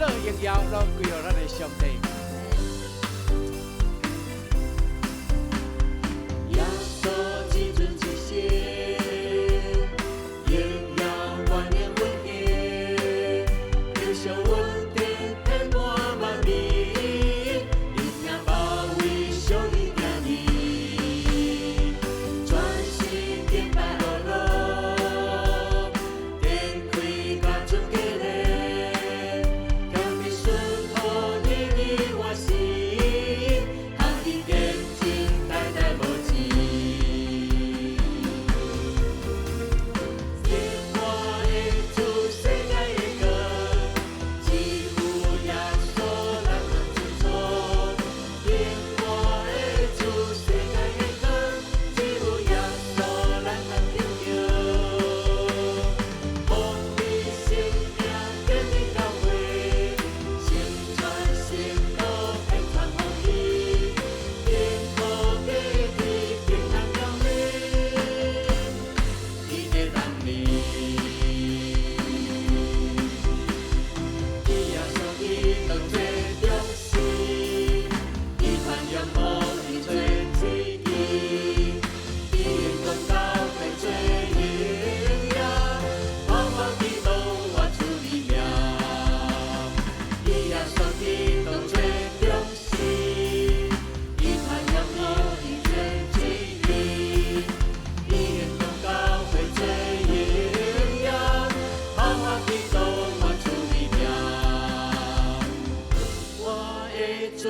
荣耀拢归予咱的上帝。耶稣基督之血，荣耀万年永恒，留下稳定天满万民，一命保卫上帝家己，全心敬拜落落，天开甲准给嘞，甘愿顺服你的我心，行义坚定代代无止。天我的主，世界的光，只有耶稣咱能做错。天我的主，世界的光，只有耶稣咱能拯救。奉你性命建立教会，成全圣道，遍传福音，天父地地平安降临，伊的能力。伊耶稣基督做中心，伊传扬无伊做知己，伊的公道会做荣耀，我基督我主你名。伊耶稣基督做中心，伊传扬无伊做知己，伊的公道会做荣耀，我基督我主你名。我的主。